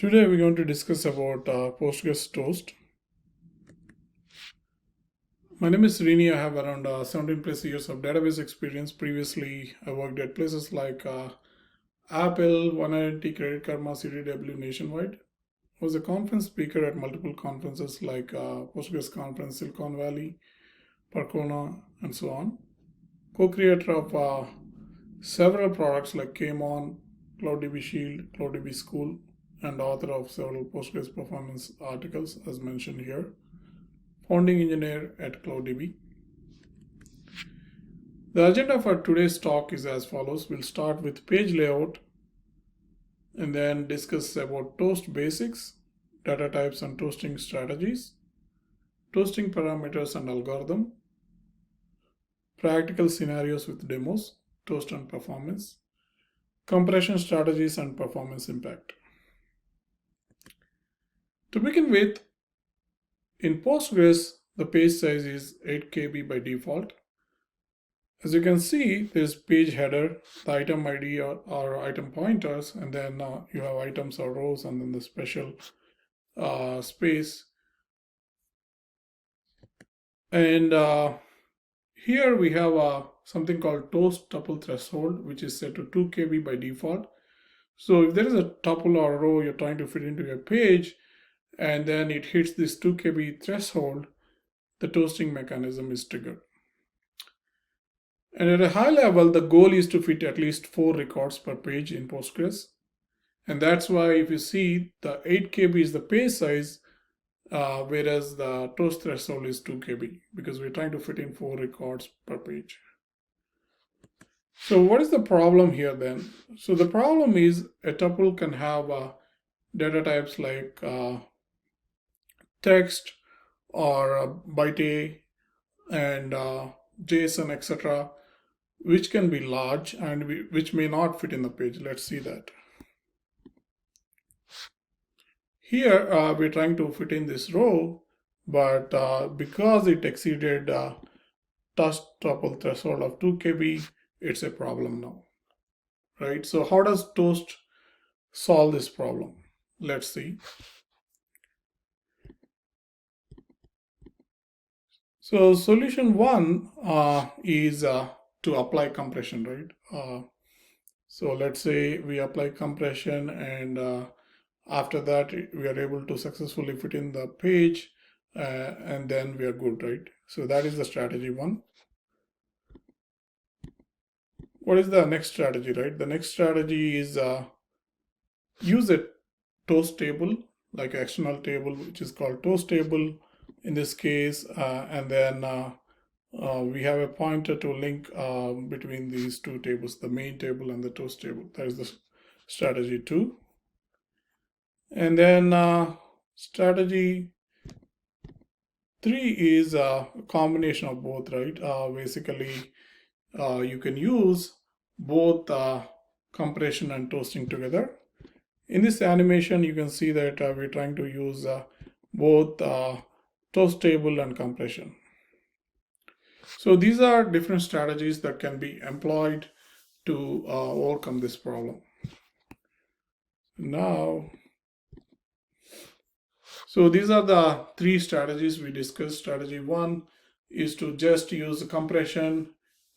Today we're going to discuss about Postgres Toast. My name is Srini. I have around 17 plus years of database experience. Previously, I worked at places like Apple, 180 Credit Karma, CDW Nationwide. I was a conference speaker at multiple conferences like Postgres Conference, Silicon Valley, Percona, and so on. Co-creator of several products like KMon, CloudDB Shield, CloudDB School, and author of several Postgres performance articles as mentioned here. Founding engineer at CloudDB. The agenda for today's talk is as follows. We'll start with page layout and then discuss about toast basics, data types and toasting strategies, toasting parameters and algorithm, practical scenarios with demos, toast and performance, compression strategies and performance impact. To begin with, in Postgres, the page size is 8 KB by default. As you can see, there's page header, the item ID or item pointers, and then you have items or rows, and then the special space. And here we have something called toast tuple threshold, which is set to 2 KB by default. So if there is a tuple or row you're trying to fit into your page, and then it hits this 2 KB threshold, the toasting mechanism is triggered. And at a high level, the goal is to fit at least 4 records per page in Postgres. And that's why if you see the 8 KB is the page size, whereas the toast threshold is 2 KB, because we're trying to fit in 4 records per page. So what is the problem here then? So the problem is a tuple can have data types like text or byte and JSON, etc., which can be large and which may not fit in the page. Let's see that. Here we're trying to fit in this row, but because it exceeded toast tuple threshold of 2 KB, it's a problem now, right? So how does Toast solve this problem? Let's see. So solution one is to apply compression, right? So let's say we apply compression, and after that we are able to successfully fit in the page, and then we are good, right? So that is the strategy one. What is the next strategy, right? The next strategy is use a toast table, like an external table, which is called toast table in this case, and then we have a pointer to link between these two tables, the main table and the toast table. That is the strategy 2. And then strategy 3 is a combination of both, right? Basically, you can use both compression and toasting together. In this animation, you can see that we're trying to use both toast table and compression. So these are different strategies that can be employed to overcome this problem. Now, so these are the 3 strategies we discussed. Strategy 1 is to just use compression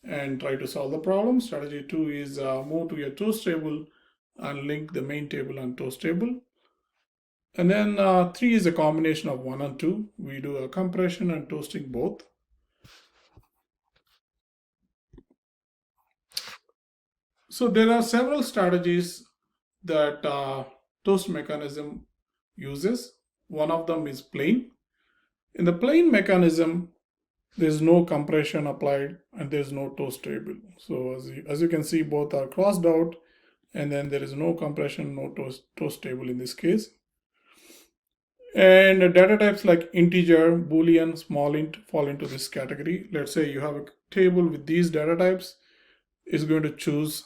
and try to solve the problem. Strategy 2 is move to your toast table and link the main table and toast table. And then 3 is a combination of 1 and 2. We do a compression and toasting both. So there are several strategies that toast mechanism uses. One of them is plain. In the plain mechanism, there's no compression applied and there's no toast table. So as you can see, both are crossed out, and then there is no compression, no toast table in this case. And data types like integer, boolean, small int fall into this category. Let's say you have a table with these data types, it's going to choose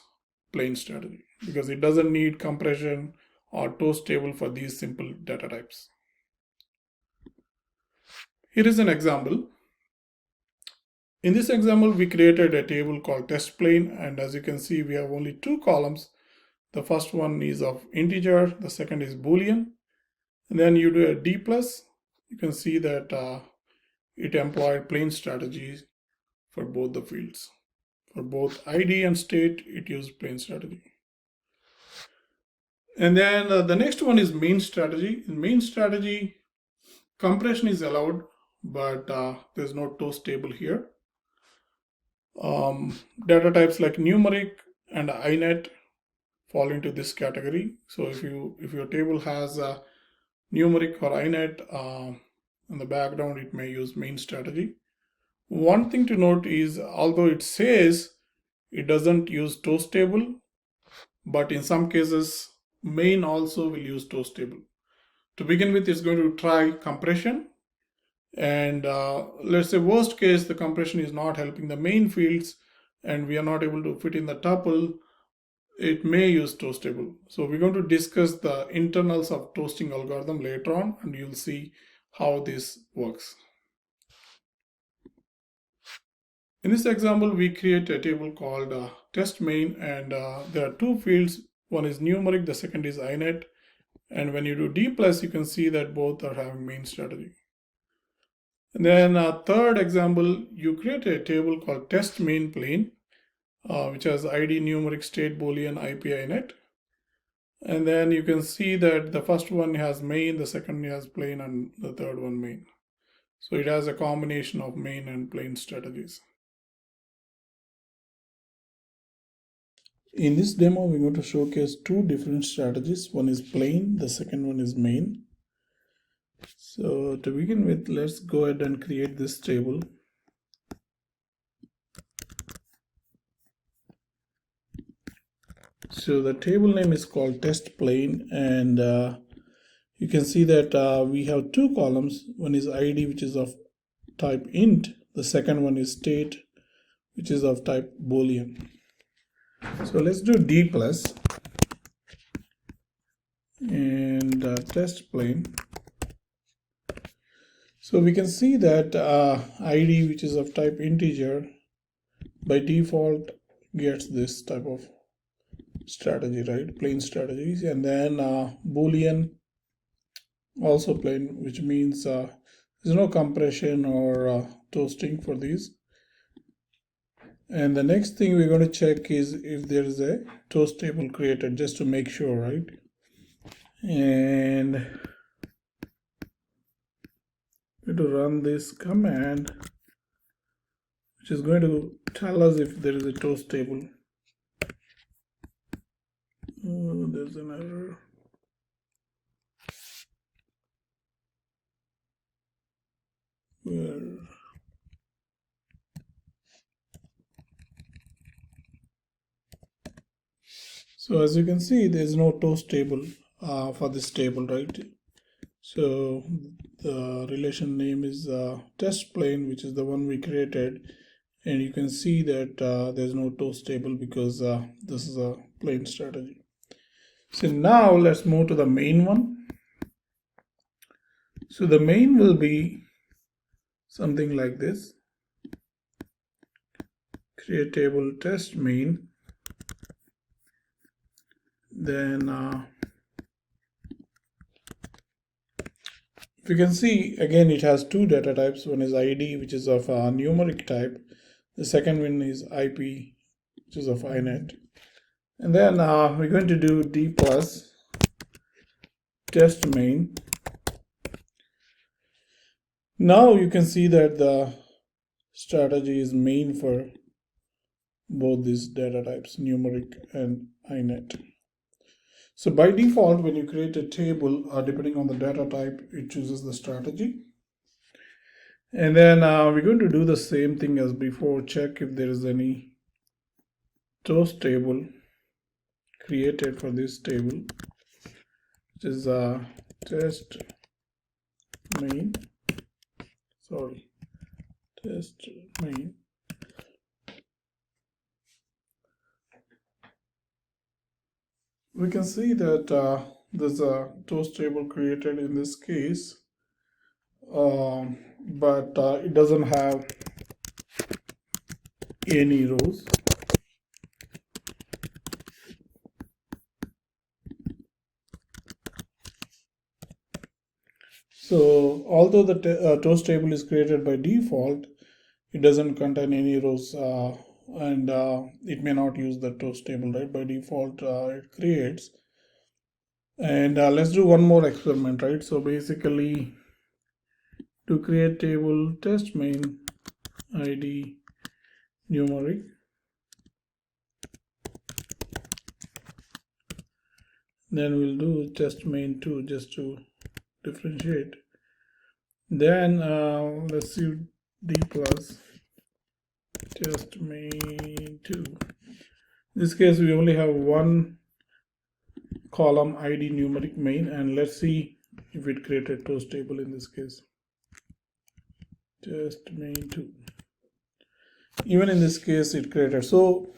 plain strategy because it doesn't need compression or toast table for these simple data types. Here is an example. In this example, we created a table called test plain, and as you can see, we have only 2 columns. The first one is of integer, the second is Boolean. And then you do a D plus, you can see that it employed plain strategies for both the fields. For both ID and state, it used plain strategy. And then the next one is main strategy. In main strategy, compression is allowed, but there's no toast table here. Data types like numeric and inet fall into this category. So if your table has a numeric or inet in the background, it may use main strategy. One thing to note is, although it says it doesn't use toast table, but in some cases main also will use toast table. To begin with, it's going to try compression, and let's say worst case, the compression is not helping the main fields and we are not able to fit in the tuple, it may use toast table. So we're going to discuss the internals of toasting algorithm later on, and you'll see how this works. In this example, we create a table called test main, and there are two fields. One is numeric, the second is inet. And when you do D plus, you can see that both are having main strategy. And then third example, you create a table called test main plain, which has ID, numeric, state, Boolean, IP, inet. And then you can see that the first one has main, the second has plain, and the third one main. So it has a combination of main and plain strategies. In this demo, we're going to showcase two different strategies. One is plain, the second one is main. So to begin with, let's go ahead and create this table. So the table name is called test plain, and you can see that we have two columns. One is ID, which is of type int. The second one is state, which is of type Boolean. So let's do D plus and test plain. So we can see that ID, which is of type integer, by default gets this type of strategy, right? Plain strategies. And then Boolean also plain, which means there's no compression or toasting for these. And the next thing we're going to check is if there is a toast table created, just to make sure, right? And we're going to run this command, which is going to tell us if there is a toast table. Oh, there's an error. Where? So as you can see, there's no toast table for this table, right? So the relation name is test plain, which is the one we created, and you can see that there's no toast table because this is a plain strategy. So now let's move to the main one. So the main will be something like this. Create table test main. Then you can see again it has two data types. One is ID, which is of numeric type. The second one is IP, which is of inet. And then we're going to do D plus test main. Now you can see that the strategy is main for both these data types, numeric and inet. So by default, when you create a table, depending on the data type, it chooses the strategy. And then we're going to do the same thing as before, check if there is any toast table created for this table, which is test main. Test main. We can see that there's a toast table created in this case, but it doesn't have any rows. So although the toast table is created by default, it doesn't contain any rows, and it may not use the toast table, right? By default, it creates. And let's do one more experiment, right? So basically, to create table, test main id numeric. Then we'll do test main 2 just to differentiate. Then let's see d plus test main 2. In this case, we only have one column id numeric main, and let's see if it created toast table in this case. Test main 2. Even in this case, it created. So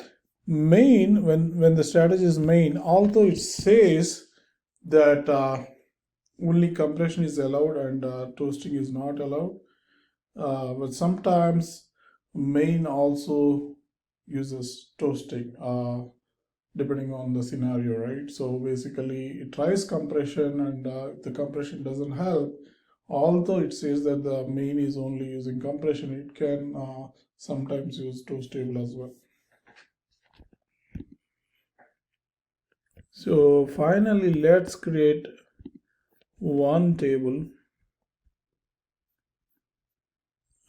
main, when the strategy is main, although it says that only compression is allowed and toasting is not allowed, but sometimes main also uses toasting depending on the scenario, right? So basically it tries compression, and if the compression doesn't help, although it says that the main is only using compression, it can sometimes use toast table as well. So finally, let's create one table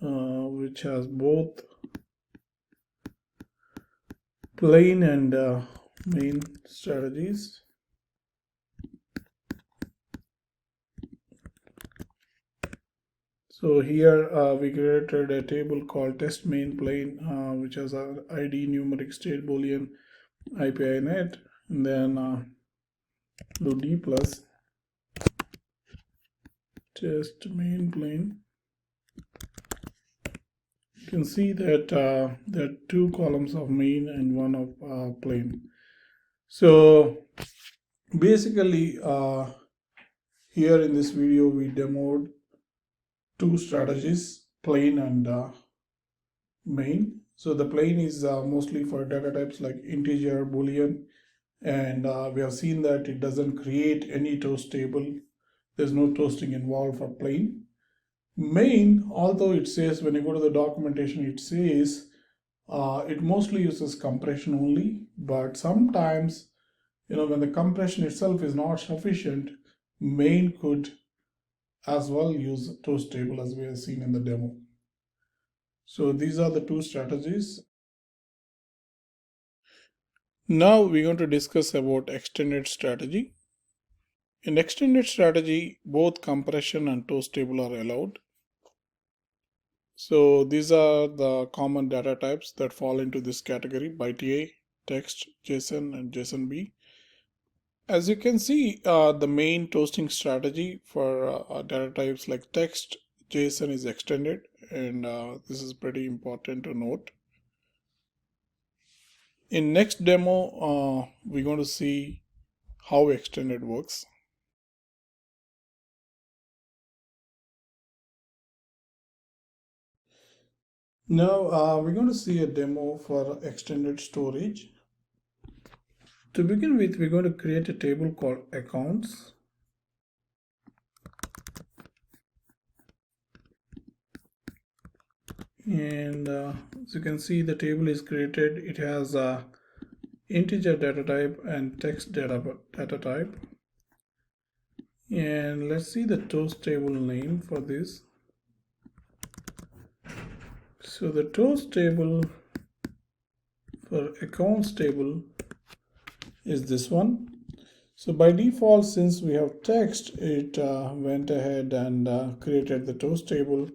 which has both plain and main strategies. So here we created a table called test main plain, which has a id numeric state boolean API net, and then do d plus test main plain. You can see that there are two columns of main and one of plain. So basically here in this video we demoed two strategies, plain and main. So the plain is mostly for data types like integer, boolean, and we have seen that it doesn't create any toast table. There's no toasting involved for plain. Main, although it says, when you go to the documentation, it says it mostly uses compression only, but sometimes, when the compression itself is not sufficient, main could as well use toast table, as we have seen in the demo. So these are the two strategies. Now we're going to discuss about extended strategy. In extended strategy, both compression and toast table are allowed. So these are the common data types that fall into this category: byte A, text, JSON, and JSONB. As you can see, the main toasting strategy for data types like text, JSON is extended, and this is pretty important to note. In next demo, we're going to see how extended works. Now we're going to see a demo for extended storage. To begin with, we're going to create a table called accounts. And as you can see, the table is created. It has a integer data type and text data type. And let's see the toast table name for this. So the toast table for accounts table is this one. So by default, since we have text, it went ahead and created the toast table.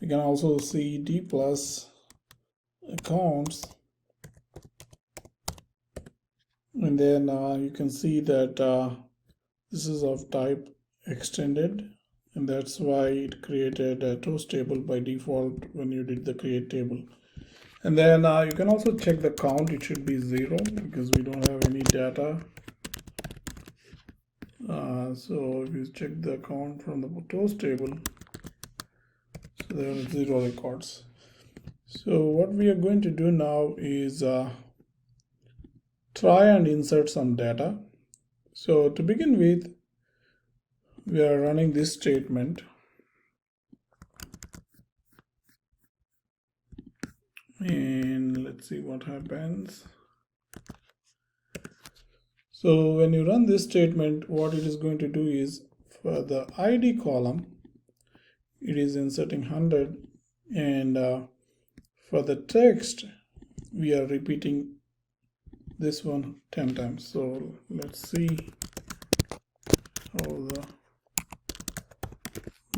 We can also see d plus accounts, and then you can see that this is of type extended, and that's why it created a toast table by default when you did the create table. And then you can also check the count. It should be 0 because we don't have any data. So if you check the count from the toast table, so there are 0 records. So what we are going to do now is try and insert some data. So to begin with, we are running this statement. and let's see what happens. So when you run this statement, what it is going to do is for the ID column, it is inserting 100, and for the text, we are repeating this one 10 times. So let's see how the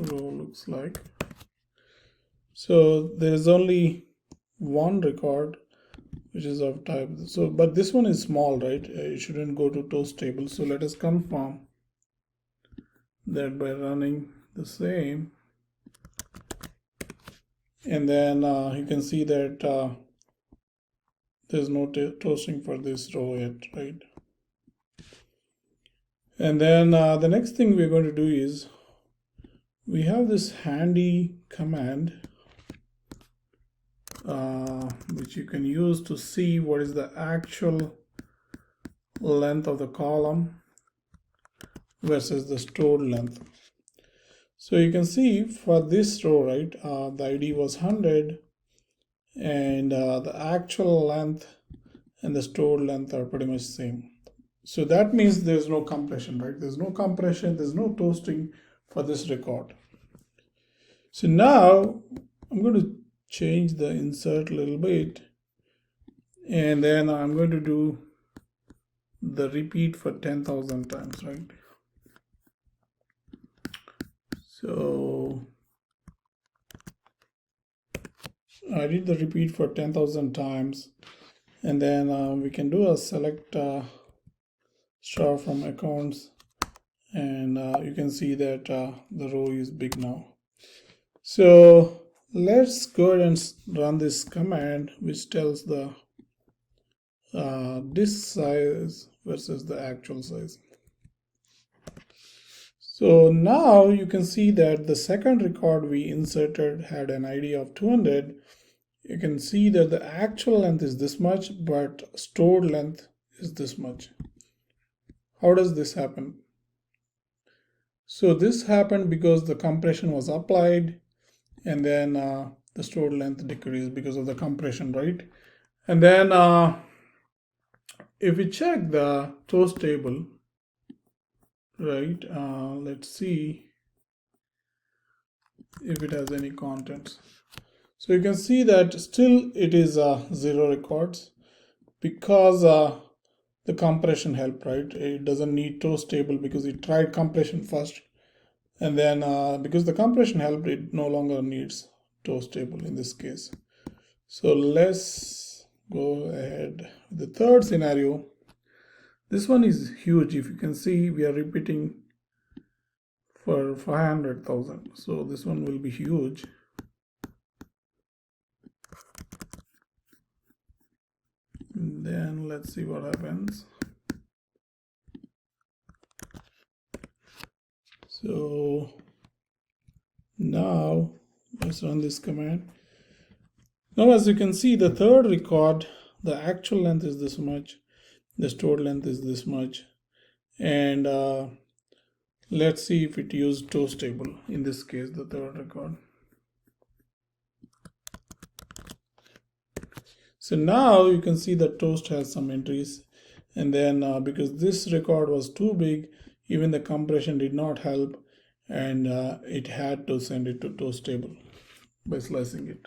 row looks like. So there is only one record which is of type, so but this one is small, right? It shouldn't go to toast table. So let us confirm that by running the same, and then you can see that there's no toasting for this row yet, right? And then the next thing we're going to do is we have this handy command which you can use to see what is the actual length of the column versus the stored length. So you can see for this row, right, the ID was 100, and the actual length and the stored length are pretty much same. So that means there's no compression, right? There's no compression, there's no toasting for this record. So now I'm going to change the insert a little bit, and then I'm going to do the repeat for 10,000 times, right? So I did the repeat for 10,000 times, and then we can do a select star from accounts, and you can see that the row is big now. So let's go ahead and run this command which tells the disk size versus the actual size. So now you can see that the second record we inserted had an ID of 200. You can see that the actual length is this much, but stored length is this much. How does this happen? So this happened because the compression was applied, and then the stored length decreased because of the compression, right? And then if we check the toast table, right, let's see if it has any contents. So you can see that still it is 0 records because the compression helped, right? It doesn't need toast table because it tried compression first, and then because the compression helped, it no longer needs toast table in this case. So let's go ahead with the third scenario. This one is huge. If you can see, we are repeating for 500,000. So this one will be huge. And then let's see what happens. So now let's run this command. Now as you can see, the third record, the actual length is this much, the stored length is this much, and let's see if it used toast table, in this case the third record. So now you can see that toast has some entries, and then because this record was too big, even the compression did not help, and it had to send it to toast table by slicing it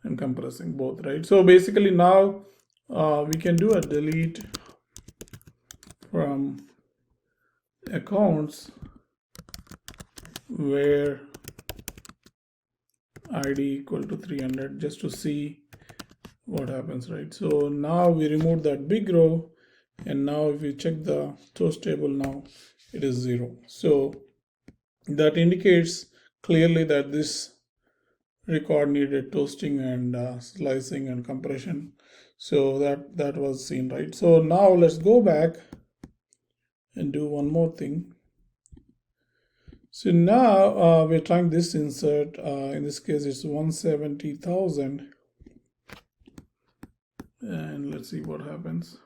and compressing both, right? So basically now we can do a delete from accounts where ID equal to 300 just to see what happens, right? So now we remove that big row, and now if you check the toast table, now it is 0. So that indicates clearly that this record needed toasting and slicing and compression. So that was seen, right? So now let's go back and do one more thing. So now we're trying this insert. In this case, it's 170,000. And let's see what happens.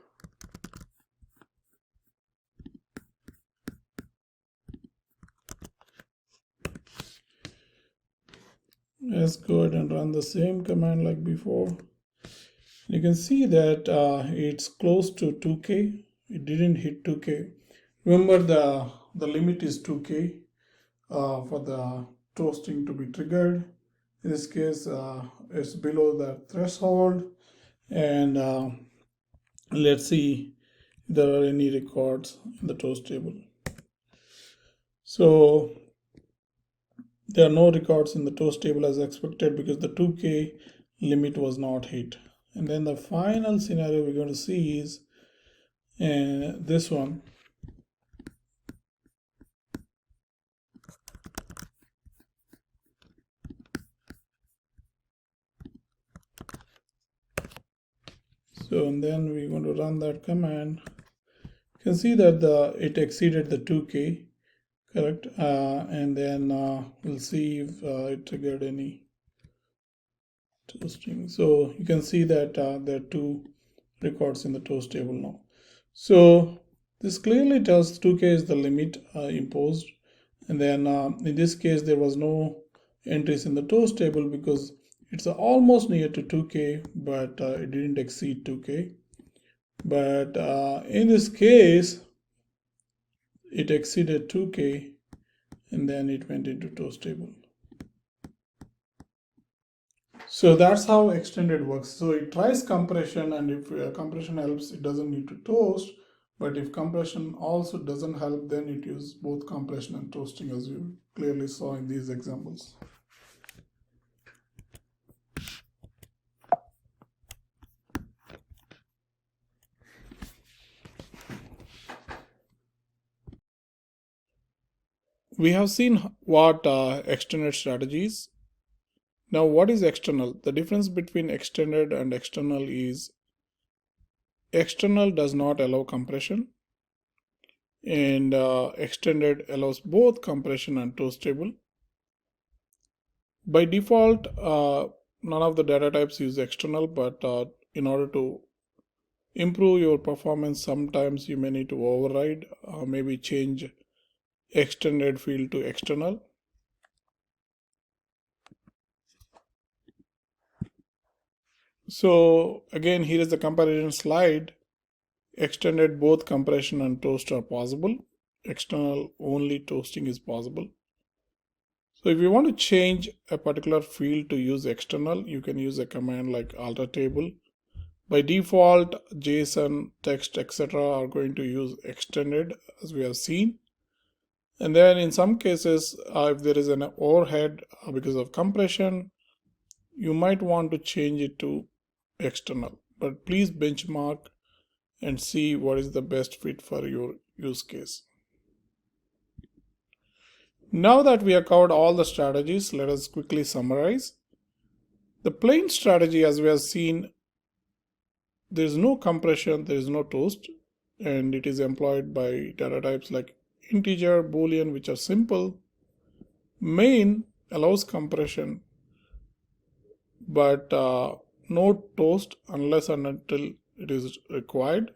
Let's go ahead and run the same command like before. You can see that it's close to 2K. It didn't hit 2K. Remember the limit is 2K for the toasting to be triggered. In this case, it's below that threshold. And let's see if there are any records in the toast table. So there are no records in the toast table as expected because the 2K limit was not hit. And then the final scenario we're going to see is this one. So and then we're going to run that command. You can see that it exceeded the 2K, correct? And then we'll see if it triggered any toasting. So you can see that there are two records in the toast table now. So this clearly tells 2K is the limit imposed. And then in this case, there was no entries in the toast table because it's almost near to 2K, but it didn't exceed 2K. But in this case, it exceeded 2K and then it went into toast table. So that's how extended works. So it tries compression, and if compression helps, it doesn't need to toast. But if compression also doesn't help, then it uses both compression and toasting, as you clearly saw in these examples. We have seen what extended strategies. Now, what is external? The difference between extended and external is external does not allow compression, and extended allows both compression and toast table. By default, none of the data types use external, but in order to improve your performance, sometimes you may need to override, maybe change extended field to external. So again, here is the comparison slide. Extended both compression and toast are possible. External only toasting is possible. So if you want to change a particular field to use external, you can use a command like alter table. By default, JSON, text, etc. are going to use extended, as we have seen. And then in some cases, if there is an overhead because of compression, you might want to change it to external. But please benchmark and see what is the best fit for your use case. Now that we have covered all the strategies, let us quickly summarize. The plain strategy, as we have seen, there is no compression, there is no toast, and it is employed by data types like integer, boolean, which are simple. Main allows compression, but no toast unless and until it is required.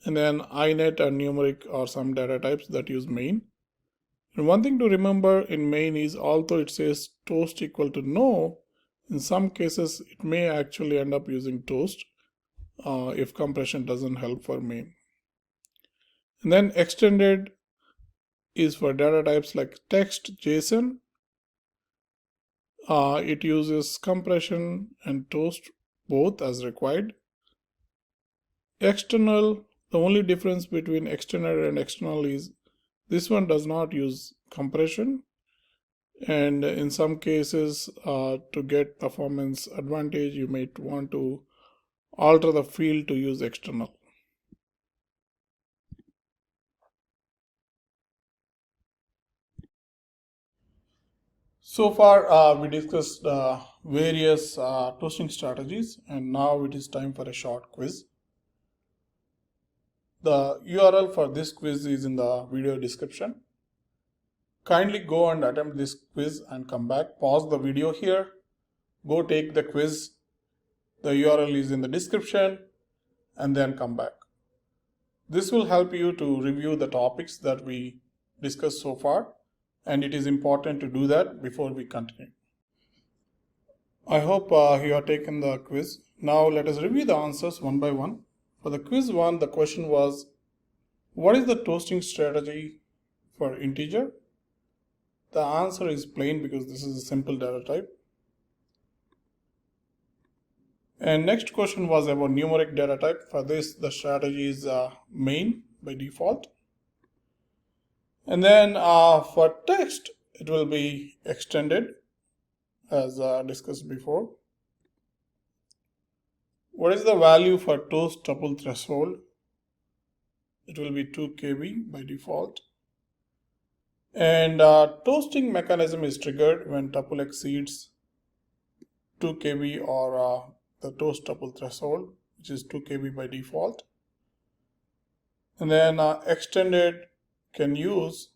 And then inet and numeric are some data types that use main. And one thing to remember in main is, although it says toast equal to no, in some cases it may actually end up using toast if compression doesn't help for main. And then extended is for data types like text, JSON. It uses compression and toast both as required. External, the only difference between extended and external is this one does not use compression, and in some cases to get performance advantage, you might want to alter the field to use external. So far we discussed various toasting strategies, and now it is time for a short quiz. The URL for this quiz is in the video description. Kindly go and attempt this quiz and come back. Pause the video here. Go take the quiz. The URL is in the description, and then come back. This will help you to review the topics that we discussed so far, and it is important to do that before we continue. I hope you have taken the quiz. Now let us review the answers one by one. For the quiz one, the question was, what is the toasting strategy for integer? The answer is plain because this is a simple data type. And next question was about numeric data type. For this, the strategy is main by default. And then for text, it will be extended as discussed before. What is the value for toast tuple threshold? It will be 2 KB by default. And toasting mechanism is triggered when tuple exceeds 2 KB or the toast tuple threshold, which is 2 KB by default. And then extended can use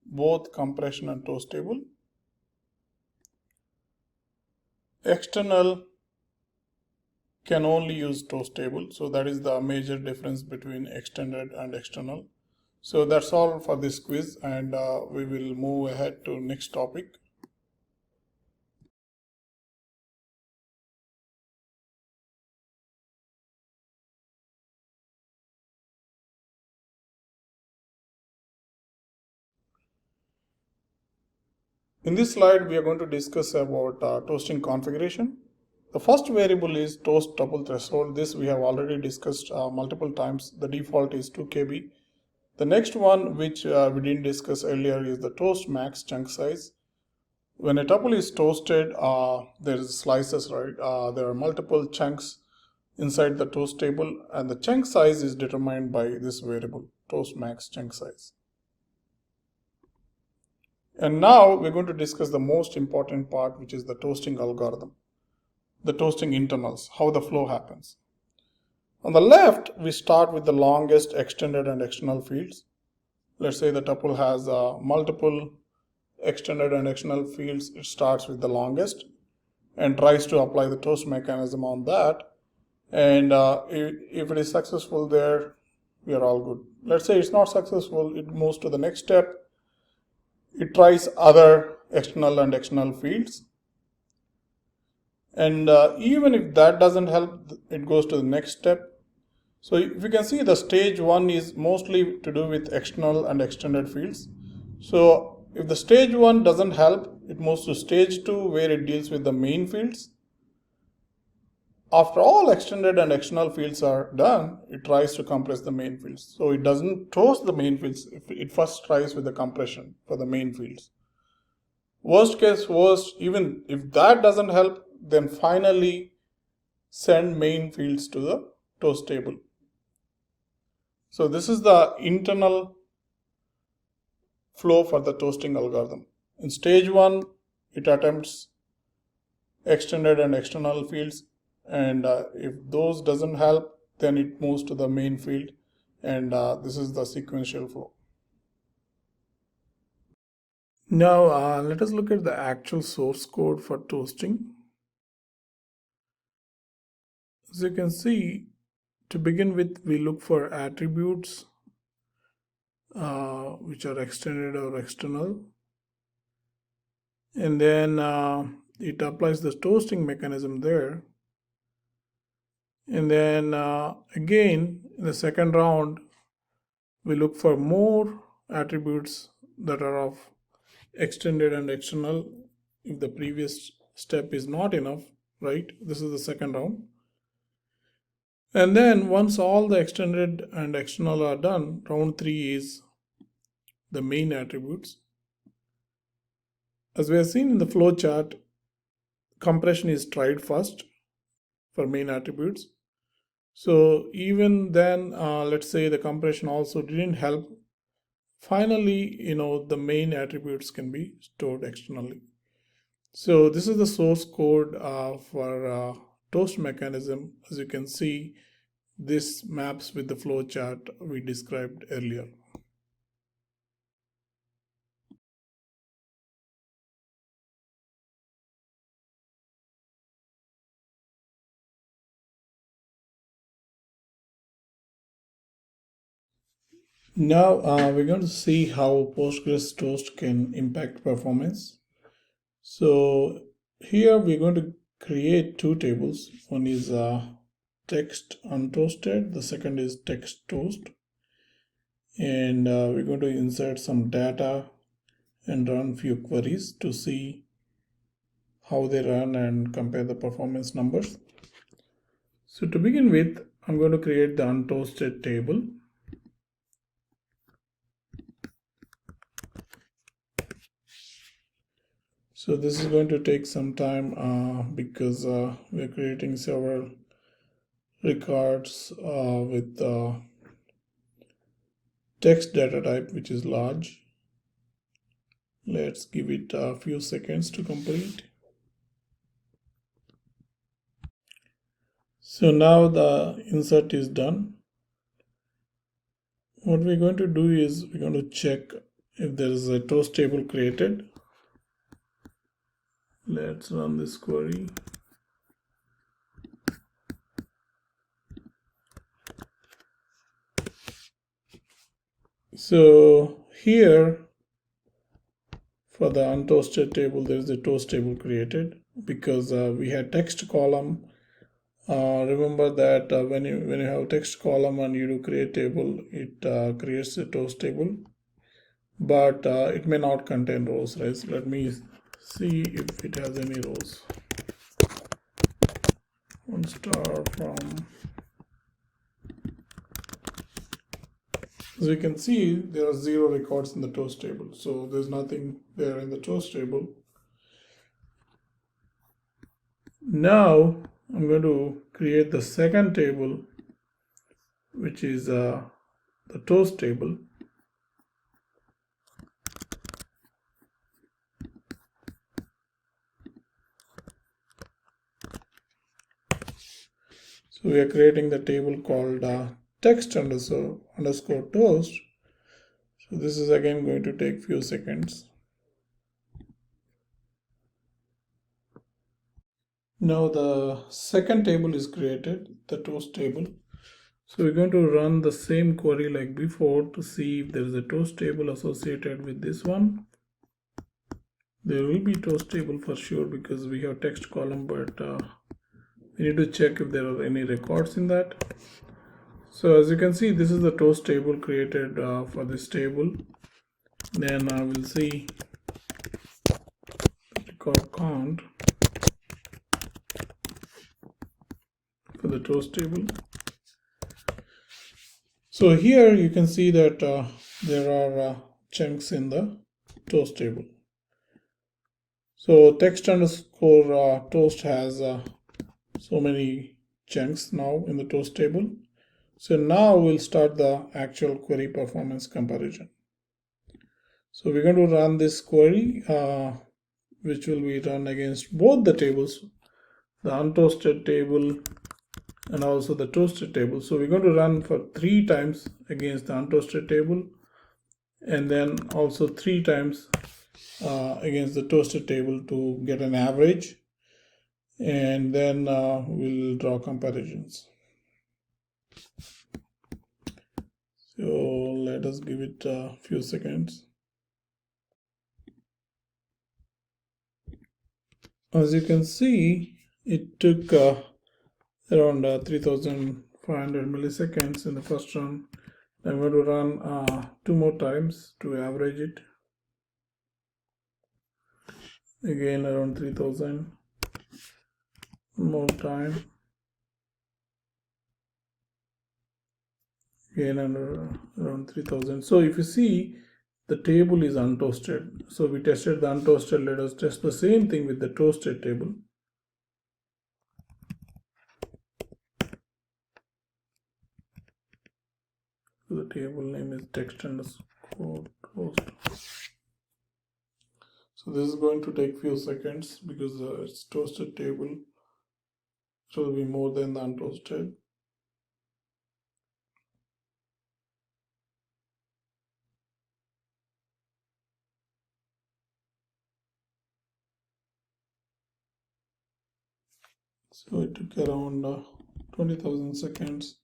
both compression and toast table. External can only use toast table. So that is the major difference between extended and external. So that's all for this quiz, and we will move ahead to next topic. In this slide, we are going to discuss about toasting configuration. The first variable is toast tuple threshold. This we have already discussed multiple times. The default is 2 KB. The next one, which we didn't discuss earlier, is the toast max chunk size. When a tuple is toasted, there is slices, right? There are multiple chunks inside the toast table, and the chunk size is determined by this variable, toast max chunk size. And now we're going to discuss the most important part, which is the toasting algorithm, the toasting internals, how the flow happens. On the left, we start with the longest extended and external fields. Let's say the tuple has multiple extended and external fields. It starts with the longest and tries to apply the toast mechanism on that. And if it is successful there, we are all good. Let's say it's not successful, it moves to the next step. It tries other external and external fields. And even if that doesn't help, it goes to the next step. So if you can see, the stage one is mostly to do with external and extended fields. So if the stage one doesn't help, it moves to stage two, where it deals with the main fields. After all extended and external fields are done, it tries to compress the main fields. So it doesn't toast the main fields. It first tries with the compression for the main fields. Worst case worst, even if that doesn't help, then finally send main fields to the toast table. So this is the internal flow for the toasting algorithm. In stage one, it attempts extended and external fields, and if those doesn't help, then it moves to the main field, and this is the sequential flow. Now let us look at the actual source code for toasting. As you can see, to begin with, we look for attributes which are extended or external, and then it applies the toasting mechanism there. And then again, in the second round, we look for more attributes that are of extended and external if the previous step is not enough, right? This is the second round. And then once all the extended and external are done, round 3 is the main attributes. As we have seen in the flow chart, compression is tried first for main attributes. So even then, let's say the compression also didn't help. Finally, the main attributes can be stored externally. So this is the source code for toast mechanism. As you can see, this maps with the flow chart we described earlier. Now we're going to see how Postgres Toast can impact performance. So here we're going to create two tables. One is text untoasted, the second is text toast. And we're going to insert some data and run few queries to see how they run and compare the performance numbers. So to begin with, I'm going to create the untoasted table. So this is going to take some time because we're creating several records with text data type, which is large. Let's give it a few seconds to complete. So now the insert is done. What we're going to do is we're going to check if there is a toast table created. Let's run this query. So here for the untoasted table, there is a toast table created because we had text column. Remember that when you have text column and you do create table, it creates a toast table, but it may not contain rows, right? So let me see if it has any rows. One star from. As you can see, there are 0 records in the toast table. So there's nothing there in the toast table. Now I'm going to create the second table, which is the toast table. So we are creating the table called text underscore toast. So this is again going to take few seconds. Now the second table is created, the toast table. So we're going to run the same query like before to see if there is a toast table associated with this one. There will be toast table for sure because we have text column, but we need to check if there are any records in that. So as you can see, this is the toast table created for this table. Then I will see record count for the toast table. So here you can see that there are chunks in the toast table. So text underscore toast has so many chunks now in the toast table. So now we'll start the actual query performance comparison. So we're going to run this query, which will be run against both the tables, the untoasted table and also the toasted table. So we're going to run for 3 times against the untoasted table and then also 3 times against the toasted table to get an average, and then we'll draw comparisons. So let us give it a few seconds. As you can see, it took around 3500 milliseconds in the first run. I'm going to run 2 more times to average it. Again around 3000. One more time. Again around 3000. So if you see, the table is untoasted. So we tested the untoasted. Let us test the same thing with the toasted table. So the table name is text underscore toast. So this is going to take few seconds because it's toasted table. So it will be more than the untoasted. So it took around 20,000 seconds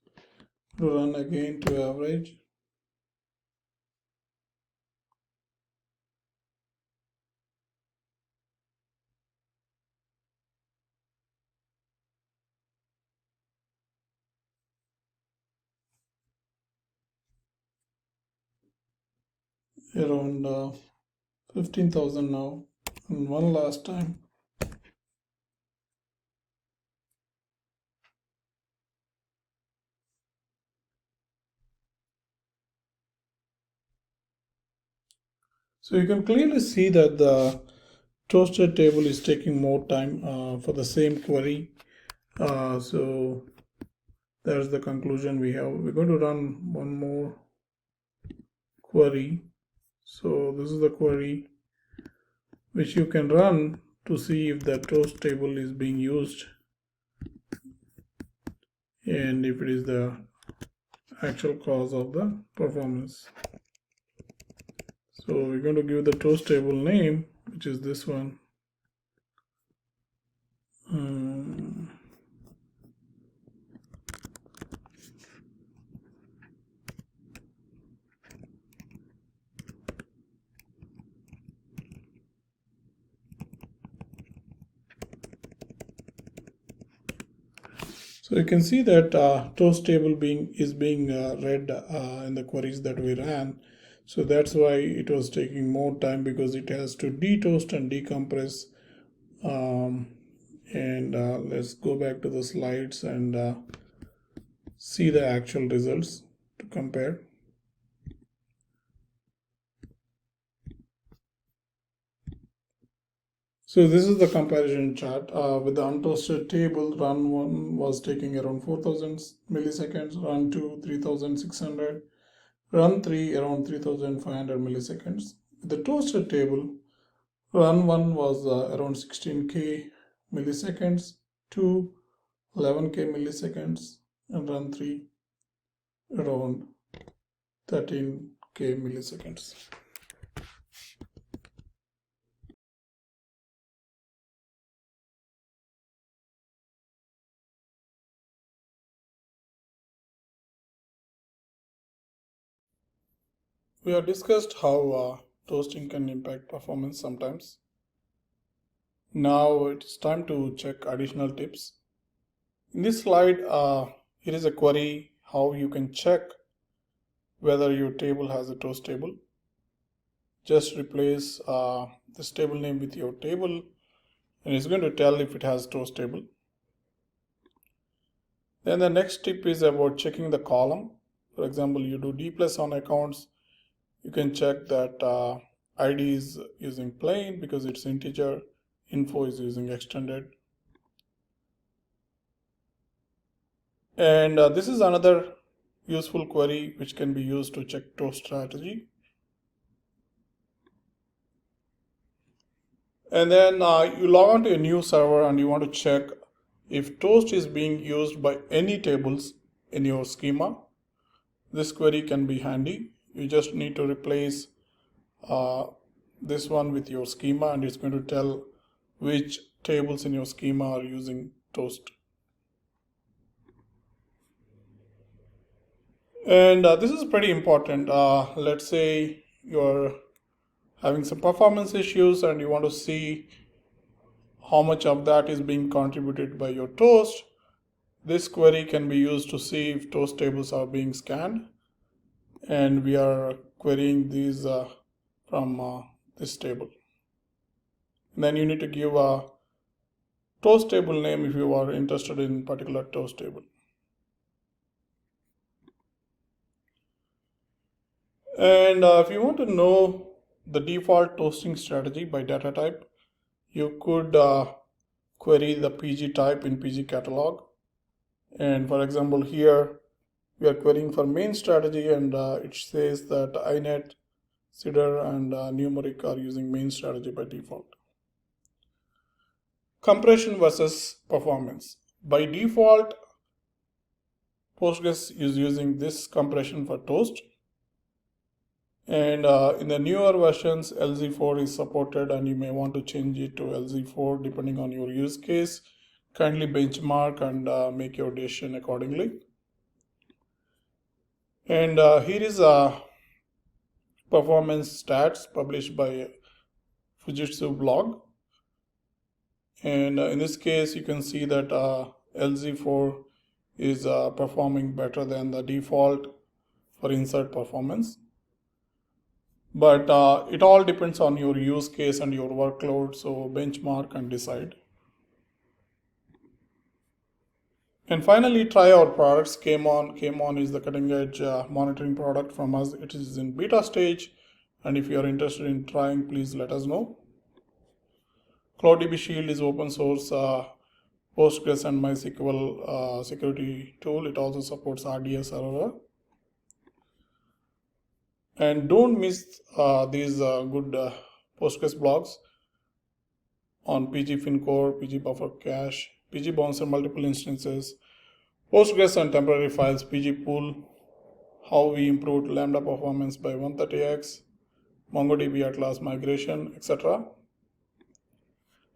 to run again to average. around 15,000 now. And one last time. So you can clearly see that the toasted table is taking more time for the same query. So there's the conclusion we have. We're going to run one more query. So this is the query which you can run to see if the toast table is being used and if it is the actual cause of the performance. So we're going to give the toast table name, which is this one. So you can see that toast table is being read in the queries that we ran. So that's why it was taking more time, because it has to detoast and decompress. And let's go back to the slides and see the actual results to compare. So this is the comparison chart. With the untoasted table, run 1 was taking around 4000 milliseconds, run 2 3600, run 3 around 3500 milliseconds. With the toasted table, run 1 was around 16k milliseconds, 2 11k milliseconds, and run 3 around 13k milliseconds. We have discussed how toasting can impact performance sometimes. Now it is time to check additional tips. In this slide, here is a query how you can check whether your table has a toast table. Just replace this table name with your table, and it's going to tell if it has toast table. Then the next tip is about checking the column. For example, you do D plus on accounts, you can check that ID is using plain because it's integer, info is using extended. And this is another useful query which can be used to check toast strategy. And then you log on to a new server and you want to check if toast is being used by any tables in your schema. This query can be handy. You just need to replace this one with your schema, and it's going to tell which tables in your schema are using toast. And this is pretty important. Let's say you're having some performance issues and you want to see how much of that is being contributed by your toast. This query can be used to see if toast tables are being scanned, and we are querying these from this table. And then you need to give a toast table name if you are interested in particular toast table. And if you want to know the default toasting strategy by data type, you could query the PG type in PG catalog. And for example, here we are querying for main strategy, and it says that inet, CIDR, and numeric are using main strategy by default. Compression versus performance. By default, Postgres is using this compression for toast. And in the newer versions, LZ4 is supported, and you may want to change it to LZ4 depending on your use case. Kindly benchmark and make your decision accordingly. And here is a performance stats published by Fujitsu blog. And in this case, you can see that LZ4 is performing better than the default for insert performance. But it all depends on your use case and your workload, so benchmark and decide. And finally, try our products. K-mon is the cutting edge monitoring product from us. It is in beta stage, and if you are interested in trying, please let us know. CloudDB Shield is open source Postgres and MySQL security tool. It also supports RDS server. And don't miss these good Postgres blogs on PG FinCore, PG Buffer Cache, PG Bouncer multiple instances, Postgres and temporary files, PG Pool, how we improved Lambda performance by 130x, MongoDB Atlas migration, etc.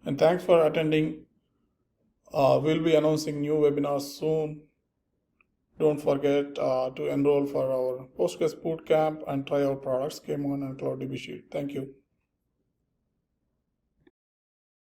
And thanks for attending. We'll be announcing new webinars soon. Don't forget to enroll for our Postgres Bootcamp and try our products, K-mon and CloudDB Shield. Thank you.